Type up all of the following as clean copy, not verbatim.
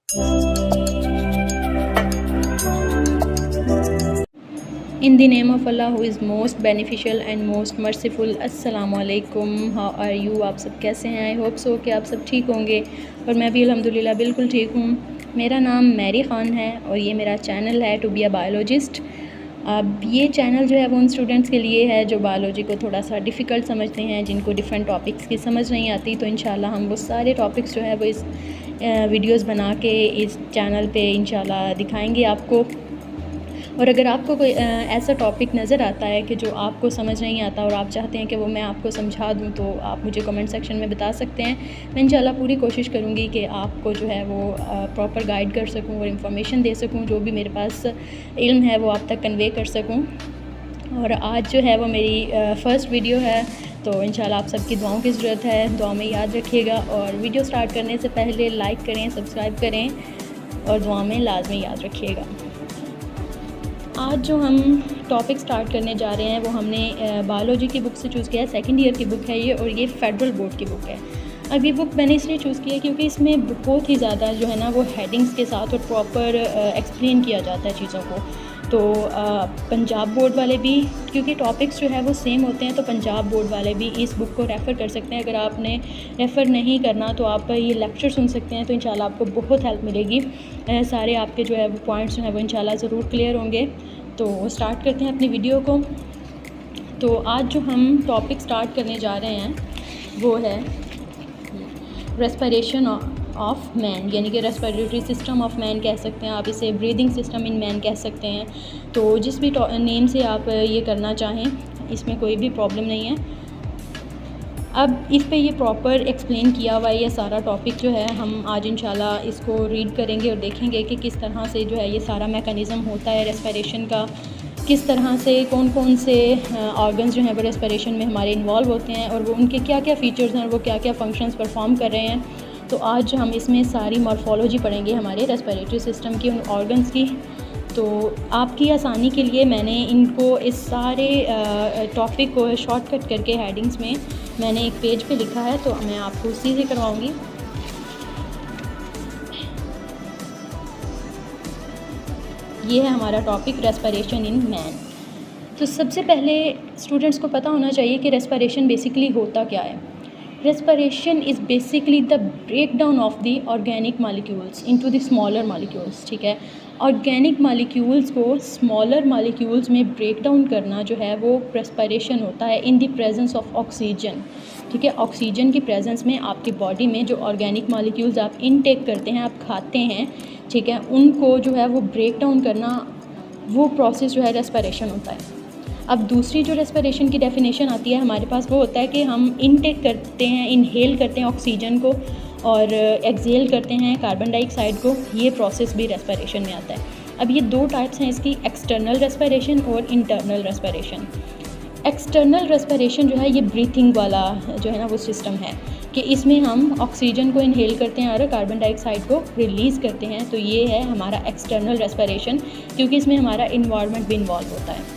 In the name of Allah who is most beneficial and most merciful. अस्सलामुअलैकुम, how are you? आप सब कैसे हैं? आई होप सो कि आप सब ठीक होंगे और मैं भी अल्हम्दुलिल्लाह बिल्कुल ठीक हूँ। मेरा नाम मैरी ख़ान है और ये मेरा चैनल है टू बी अ बायोलॉजिस्ट। अब ये चैनल जो है वो उन स्टूडेंट्स के लिए है जो बायोलॉजी को थोड़ा सा डिफ़िकल्ट समझते हैं, जिनको डिफरेंट टॉपिक्स की समझ नहीं आती। तो इंशाल्लाह हम वो सारे टॉपिक्स जो है वो इस वीडियोस बना के इस चैनल पे इंशाल्लाह दिखाएंगे आपको। और अगर आपको कोई ऐसा टॉपिक नज़र आता है कि जो आपको समझ नहीं आता और आप चाहते हैं कि वो मैं आपको समझा दूं, तो आप मुझे कमेंट सेक्शन में बता सकते हैं। मैं इंशाल्लाह पूरी कोशिश करूंगी कि आपको जो है वो प्रॉपर गाइड कर सकूं और इन्फॉर्मेशन दे सकूं, जो भी मेरे पास इल्म है वो आप तक कन्वे कर सकूं। और आज जो है वो मेरी फ़र्स्ट वीडियो है, तो इंशाल्लाह आप सबकी दुआओं की ज़रूरत है। दुआ में याद रखिएगा और वीडियो स्टार्ट करने से पहले लाइक करें, सब्सक्राइब करें और दुआ में लाजमी याद रखिएगा। आज जो हम टॉपिक स्टार्ट करने जा रहे हैं वो हमने बायोलॉजी की बुक से चूज़ किया है। सेकंड ईयर की बुक है ये और ये फेडरल बोर्ड की बुक है। अब ये बुक मैंने इसलिए चूज़ की है क्योंकि इसमें बहुत ही ज़्यादा जो है ना वो हेडिंग्स के साथ और प्रॉपर एक्सप्लेन किया जाता है चीज़ों को। तो पंजाब बोर्ड वाले भी, क्योंकि टॉपिक्स जो है वो सेम होते हैं, तो पंजाब बोर्ड वाले भी इस बुक को रेफ़र कर सकते हैं। अगर आपने रेफ़र नहीं करना तो आप ये लेक्चर सुन सकते हैं, तो इंशाल्लाह आपको बहुत हेल्प मिलेगी। सारे आपके जो है वो पॉइंट्स जो है वो इंशाल्लाह ज़रूर क्लियर होंगे। तो स्टार्ट करते हैं अपनी वीडियो को। तो आज जो हम टॉपिक स्टार्ट करने जा रहे हैं वो है रेस्पिरेशन ऑफ मैन, यानी कि रेस्पिरेटरी सिस्टम ऑफ मैन कह सकते हैं आप इसे, ब्रीदिंग सिस्टम इन मैन कह सकते हैं। तो जिस भी नेम से आप ये करना चाहें, इसमें कोई भी प्रॉब्लम नहीं है। अब इस पे ये प्रॉपर एक्सप्लेन किया हुआ है ये सारा टॉपिक जो है। हम आज इंशाल्लाह इसको रीड करेंगे और देखेंगे कि किस तरह से जो है ये सारा मैकेनिज़्म होता है रेस्पिरेशन का, किस तरह से कौन कौन से ऑर्गन्स जो हैं वो रेस्पिरेशन में हमारे इन्वॉल्व होते हैं और वो उनके क्या क्या फ़ीचर्स हैं और वो क्या क्या फंक्शंस परफॉर्म कर रहे हैं। तो आज हम इसमें सारी मॉर्फोलॉजी पढ़ेंगे हमारे रेस्पिरेटरी सिस्टम की, उन ऑर्गन्स की। तो आपकी आसानी के लिए मैंने इनको इस सारे टॉपिक को शॉर्टकट करके हेडिंग्स में मैंने एक पेज पे लिखा है, तो मैं आपको उसी से करवाऊँगी। ये है हमारा टॉपिक रेस्पिरेशन इन मैन। तो सबसे पहले स्टूडेंट्स को पता होना चाहिए कि रेस्पिरेशन बेसिकली होता क्या है। Respiration is basically the break down of the organic molecules into the smaller molecules. ठीक है, ऑर्गेनिक मॉलिक्यूल्स को स्मॉलर मॉलिक्यूल्स में ब्रेक डाउन करना जो है वो रेस्पिरेशन होता है in the presence of oxygen. ठीक है, ऑक्सीजन की प्रेजेंस में आपकी बॉडी में जो ऑर्गेनिक मॉलिक्यूल्स आप इनटेक करते हैं, आप खाते हैं, ठीक है, उनको जो है वो ब्रेक डाउन करना, वो प्रोसेस जो है रेस्पिरेशन होता है। अब दूसरी जो रेस्पिरेशन की डेफिनेशन आती है हमारे पास, वो होता है कि हम इनटेक करते हैं, इनहेल करते हैं ऑक्सीजन को और एक्सहेल करते हैं कार्बन डाइऑक्साइड को। ये प्रोसेस भी रेस्पिरेशन में आता है। अब ये दो टाइप्स हैं इसकी, एक्सटर्नल रेस्पिरेशन और इंटरनल रेस्पिरेशन। एक्सटर्नल रेस्पिरेशन जो है ये ब्रीथिंग वाला जो है ना वो सिस्टम है कि इसमें हम ऑक्सीजन को इनहेल करते हैं और कार्बन डाइऑक्साइड को रिलीज़ करते हैं। तो ये है हमारा एक्सटर्नल रेस्पिरेशन, क्योंकि इसमें हमारा इन्वायरमेंट भी इन्वॉल्व होता है।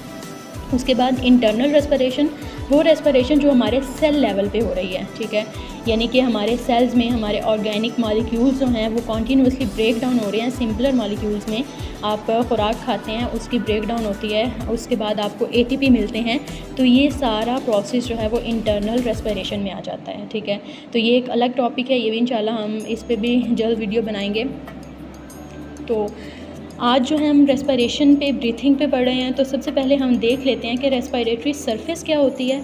उसके बाद इंटरनल रेस्पिरेशन, वो रेस्पिरेशन जो हमारे सेल लेवल पे हो रही है। ठीक है, यानी कि हमारे सेल्स में हमारे ऑर्गेनिक मॉलिक्यूल्स जो हैं वो कॉन्टीन्यूसली ब्रेक डाउन हो रहे हैं। सिंपलर मॉलिक्यूल्स में आप खुराक खाते हैं, उसकी ब्रेक डाउन होती है, उसके बाद आपको एटीपी मिलते हैं। तो ये सारा प्रोसेस जो है वो इंटरनल रेस्पिरेशन में आ जाता है। ठीक है, तो ये एक अलग टॉपिक है, ये भी इंशाल्लाह हम इस पर भी जल्द वीडियो बनाएंगे। तो आज जो है हम रेस्पिरेशन पे, ब्रीथिंग पे पढ़ रहे हैं। तो सबसे पहले हम देख लेते हैं कि रेस्पिरेटरी सरफेस क्या होती है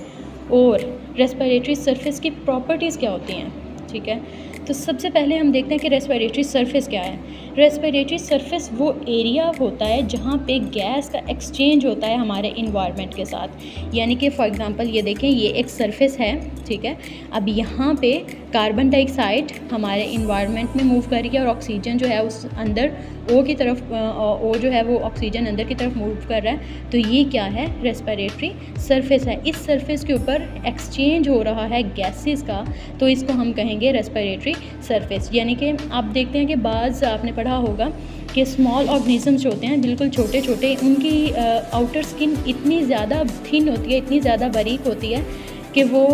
और रेस्पिरेटरी सरफेस की प्रॉपर्टीज़ क्या होती हैं। ठीक है, तो सबसे पहले हम देखते हैं कि रेस्पिरेटरी सरफेस क्या है। रेस्पिरेटरी सरफेस वो एरिया होता है जहाँ पे गैस का एक्सचेंज होता है हमारे इन्वायरमेंट के साथ। यानी कि फॉर एग्जांपल ये देखें, ये एक सरफेस है। ठीक है, अब यहाँ पे कार्बन डाइऑक्साइड हमारे इन्वायरमेंट में मूव कर रही है और ऑक्सीजन जो है उस अंदर ओ की तरफ, ओ जो है वो ऑक्सीजन अंदर की तरफ मूव कर रहा है। तो ये क्या है, रेस्पिरेटरी सरफेस है। इस सरफेस के ऊपर एक्सचेंज हो रहा है गैसेस का, तो इसको हम कहेंगे रेस्पिरेटरी सरफेस। यानी कि आप देखते हैं कि बाज़ आपने पढ़ा होगा कि स्मॉल ऑर्गेनिजम्स जो होते हैं बिल्कुल छोटे छोटे, उनकी आउटर स्किन इतनी ज़्यादा थिन होती है, इतनी ज़्यादा बारीक होती है कि वो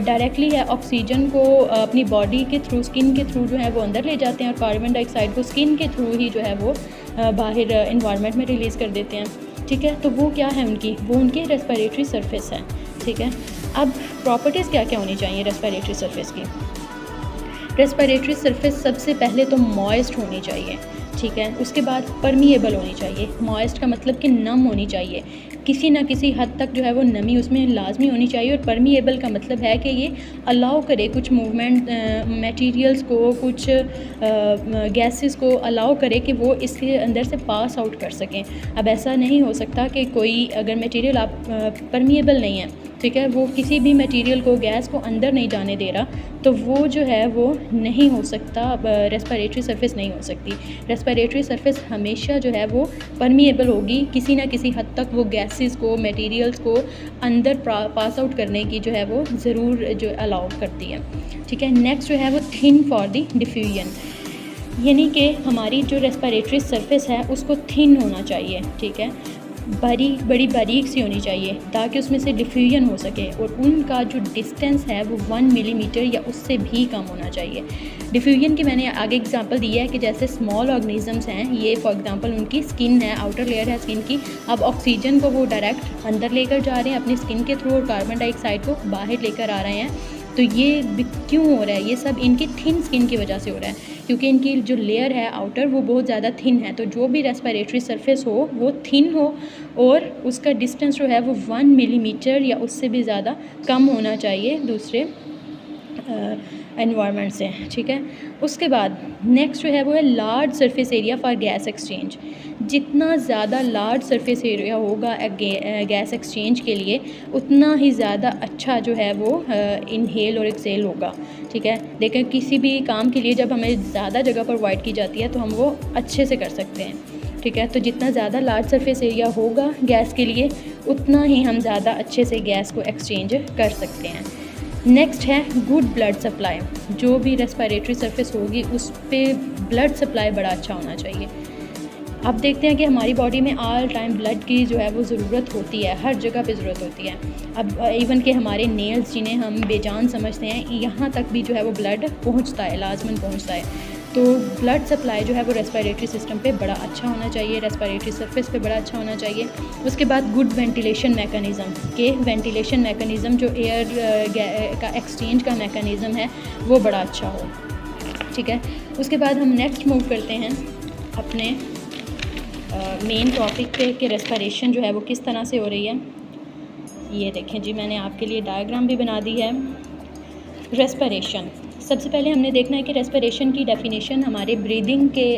डायरेक्टली है ऑक्सीजन को अपनी बॉडी के थ्रू, स्किन के थ्रू जो है वो अंदर ले जाते हैं और कार्बन डाइऑक्साइड को स्किन के थ्रू ही जो है वो बाहर इन्वायरमेंट में रिलीज़ कर देते हैं। ठीक है, तो वो क्या है उनकी, वो उनकी रेस्पिरेटरी सरफेस है। ठीक है, अब प्रॉपर्टीज़ क्या क्या होनी चाहिए रेस्पिरेटरी सरफेस की। रेस्पिरेटरी सरफेस सबसे पहले तो मॉइस्ट होनी चाहिए। ठीक है, उसके बाद परमिएबल होनी चाहिए। मॉइस्ट का मतलब कि नम होनी चाहिए, किसी ना किसी हद तक जो है वो नमी उसमें लाजमी होनी चाहिए। और परमिएबल का मतलब है कि ये अलाउ करे कुछ मूवमेंट, मटेरियल्स को, कुछ गैसेस को अलाउ करे कि वो इसके अंदर से पास आउट कर सकें। अब ऐसा नहीं हो सकता कि कोई अगर मटेरियल आप परमिएबल नहीं है, ठीक है, वो किसी भी मटेरियल को, गैस को अंदर नहीं जाने दे रहा, तो वो जो है वो नहीं हो सकता, रेस्पिरेटरी सरफेस नहीं हो सकती। रेस्पिरेटरी सरफेस हमेशा जो है वो परमिएबल होगी, किसी ना किसी हद तक वो गैसेस को, मटेरियल्स को अंदर पास आउट करने की जो है वो ज़रूर जो अलाउ करती है। ठीक है, नेक्स्ट जो है वो थिन फॉर द डिफ्यूजन, यानी कि हमारी जो रेस्पिरेटरी सरफेस है उसको थिन होना चाहिए। ठीक है, बड़ी बारीक सी होनी चाहिए ताकि उसमें से डिफ्यूजन हो सके, और उनका जो डिस्टेंस है वो 1 मिलीमीटर या उससे भी कम होना चाहिए। डिफ्यूजन की मैंने आगे एग्जांपल दिया है कि जैसे स्मॉल ऑर्गेनिजम्स हैं, ये फॉर एग्जांपल उनकी स्किन है, आउटर लेयर है स्किन की, अब ऑक्सीजन को वो डायरेक्ट अंदर लेकर जा रहे हैं अपनी स्किन के थ्रू और कार्बन डाइऑक्साइड को बाहर लेकर आ रहे हैं। तो ये क्यों हो रहा है, ये सब इनकी थिन स्किन की वजह से हो रहा है, क्योंकि इनकी जो लेयर है आउटर वो बहुत ज़्यादा थिन है। तो जो भी रेस्पिरेटरी सरफेस हो वो थिन हो और उसका डिस्टेंस जो है वो 1 मिलीमीटर या उससे भी ज़्यादा कम होना चाहिए दूसरे एनवायरनमेंट से। ठीक है, उसके बाद नेक्स्ट जो है वो है large surface area for gas exchange. जितना ज़्यादा लार्ज सरफेस एरिया होगा गैस एक्सचेंज के लिए, उतना ही ज़्यादा अच्छा जो है वो इनहेल और एक्सेल होगा। ठीक है, लेकिन किसी भी काम के लिए जब हमें ज़्यादा जगह प्रोवाइड की जाती है तो हम वो अच्छे से कर सकते हैं। ठीक है, तो जितना ज़्यादा लार्ज सरफेस एरिया होगा गैस के लिए, उतना ही हम ज़्यादा अच्छे से गैस को एक्सचेंज कर सकते हैं। नेक्स्ट है गुड ब्लड सप्लाई। जो भी रेस्पिरेटरी सरफेस होगी उस पर ब्लड सप्लाई बड़ा अच्छा होना चाहिए। अब देखते हैं कि हमारी बॉडी में ऑल टाइम ब्लड की जो है वो ज़रूरत होती है, हर जगह पे ज़रूरत होती है। अब इवन कि हमारे नेल्स जिन्हें हम बेजान समझते हैं, यहाँ तक भी जो है वो ब्लड पहुँचता है, लाजमन पहुँचता है। तो ब्लड सप्लाई जो है वो रेस्पिरेटरी सिस्टम पे बड़ा अच्छा होना चाहिए, रेस्पिरेटरी सरफेस पे बड़ा अच्छा होना चाहिए। उसके बाद गुड वेंटिलेशन मैकेनिज़्म, के वेंटिलेशन मैकेनिज़्म जो एयर का एक्सचेंज का मैकेनिज़्म है वो बड़ा अच्छा हो। ठीक है, उसके बाद हम नेक्स्ट मूव करते हैं अपने मेन टॉपिक पे कि रेस्पिरेशन जो है वो किस तरह से हो रही है। ये देखें जी, मैंने आपके लिए डायग्राम भी बना दी है। रेस्पिरेशन, सबसे पहले हमने देखना है कि रेस्पिरेशन की डेफिनेशन हमारे ब्रीदिंग के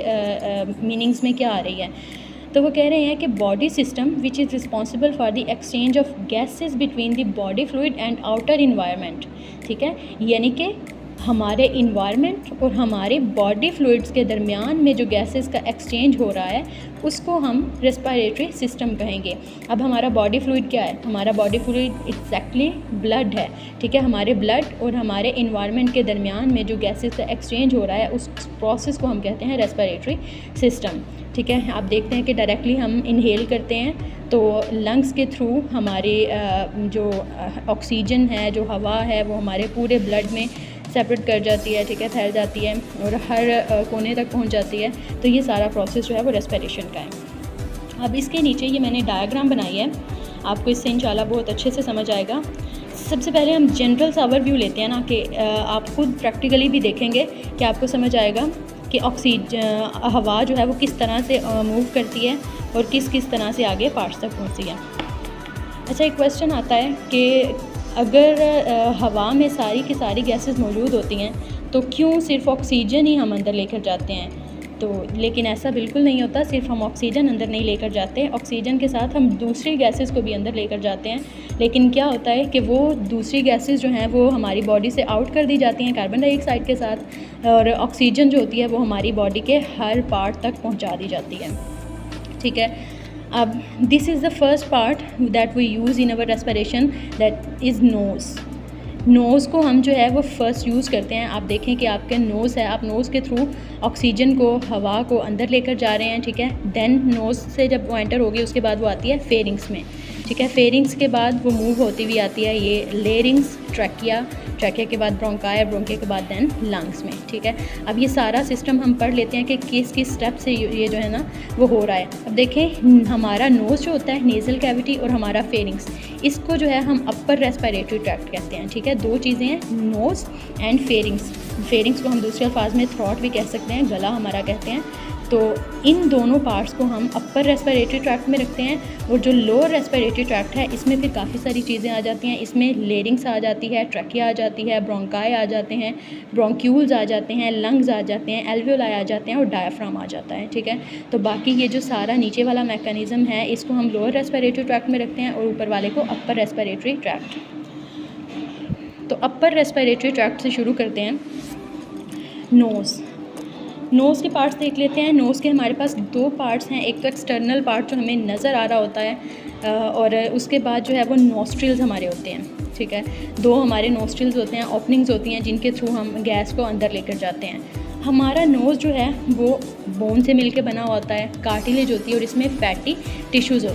मीनिंग्स में क्या आ रही है। तो वो कह रहे हैं कि body system which is responsible for the exchange of gases between the body fluid and outer environment. ठीक है, यानी कि हमारे इन्वायरमेंट और हमारे बॉडी फ्लूइड्स के दरमियान में जो गैसेस का एक्सचेंज हो रहा है उसको हम रेस्पिरेटरी सिस्टम कहेंगे। अब हमारा बॉडी फ्लूइड क्या है, हमारा बॉडी फ्लूइड एग्जैक्टली ब्लड है। ठीक है, हमारे ब्लड और हमारे इन्वायरमेंट के दरमियान में जो गैसेस का एक्सचेंज हो रहा है उस प्रोसेस को हम कहते हैं रेस्पिरेटरी सिस्टम। ठीक है, आप देखते हैं कि डायरेक्टली हम इनहेल करते हैं तो लंग्स के थ्रू हमारे जो ऑक्सीजन है, जो हवा है, वो हमारे पूरे ब्लड में सेपरेट कर जाती है। ठीक है, फैल जाती है और हर कोने तक पहुंच जाती है। तो ये सारा प्रोसेस जो है वो रेस्पिरेशन का है। अब इसके नीचे ये मैंने डायग्राम बनाई है, आपको इससे इंशाल्लाह बहुत अच्छे से समझ आएगा। सबसे पहले हम जनरल सा ओवरव्यू लेते हैं ना, कि आप खुद प्रैक्टिकली भी देखेंगे कि आपको समझ आएगा कि हवा जो है वो किस तरह से मूव करती है और किस किस तरह से आगे पार्ट्स तक पहुँचती है। अच्छा, एक क्वेश्चन आता है कि अगर हवा में सारी की सारी गैसेस मौजूद होती हैं तो क्यों सिर्फ ऑक्सीजन ही हम अंदर लेकर जाते हैं। तो लेकिन ऐसा बिल्कुल नहीं होता, सिर्फ हम ऑक्सीजन अंदर नहीं लेकर जाते, ऑक्सीजन के साथ हम दूसरी गैसेस को भी अंदर लेकर जाते हैं। लेकिन क्या होता है कि वो दूसरी गैसेस जो हैं वो हमारी बॉडी से आउट कर दी जाती हैं कार्बन डाइऑक्साइड के साथ, और ऑक्सीजन जो होती है वो हमारी बॉडी के हर पार्ट तक पहुँचा दी जाती है। ठीक है, अब this is the first part that we use in our respiration, that is nose. Nose को हम जो है वो फर्स्ट यूज़ करते हैं। आप देखें कि आपके नोज़ है, आप नोज़ के थ्रू ऑक्सीजन को, हवा को अंदर लेकर जा रहे हैं। ठीक है, देन नोज़ से जब वो एंटर होगी उसके बाद वो आती है फेरिंग्स में। ठीक है। फेरिंग्स के बाद वो मूव होती हुई आती है ये लेरिंग्स, ट्रैकिया, ट्रैकिया के बाद ब्रोंकाई, ब्रोंकिया के बाद देन लंग्स में, ठीक है। अब ये सारा सिस्टम हम पढ़ लेते हैं कि किस किस स्टेप से ये जो है ना वो हो रहा है। अब देखें, हमारा नोज़ जो होता है, नेज़ल कैविटी, और हमारा फेरिंग्स, इसको जो है हम अपर रेस्पिरेटरी ट्रैक्ट कहते हैं, ठीक है। दो चीज़ें हैं, नोज़ एंड फेरिंग्स। फेरिंग्स को हम दूसरे अल्फाज में थ्रॉट भी कह सकते हैं, गला हमारा कहते हैं। तो इन दोनों पार्ट्स को हम अपर रेस्पिरेटरी ट्रैक्ट में रखते हैं, और जो लोअर रेस्पिरेटरी ट्रैक्ट है इसमें फिर काफ़ी सारी चीज़ें आ जाती हैं। इसमें लेरिंग्स आ जाती है, ट्रैकिया आ जाती है, ब्रोंकाई आ जाते हैं, ब्रोंक्यूल्स आ जाते हैं, लंग्स आ जाते हैं, एल्वियोलाई आ जाते हैं, और डायाफ्राम आ जाता है, ठीक है। तो बाकी ये जो सारा नीचे वाला मैकेनिज़्म है इसको हम लोअर रेस्पिरेटरी ट्रैक्ट में रखते हैं, और ऊपर वाले को अपर रेस्पिरेटरी ट्रैक्ट। तो अपर रेस्पिरेटरी ट्रैक्ट से शुरू करते हैं। नोज़ के पार्ट्स देख लेते हैं। नोज़ के हमारे पास दो पार्ट्स हैं, एक तो एक्सटर्नल पार्ट जो हमें नज़र आ रहा होता है, और उसके बाद जो है वो नोस्ट्रिल्स हमारे होते हैं, ठीक है। दो हमारे नोस्ट्रिल्स होते हैं, ओपनिंग्स होती हैं जिनके थ्रू हम गैस को अंदर लेकर जाते हैं। हमारा नोज़ जो है वो बोन से मिलके बना होता है, कार्टिलेज होती है, और इसमें फैटी टिश्यूज़ होती है।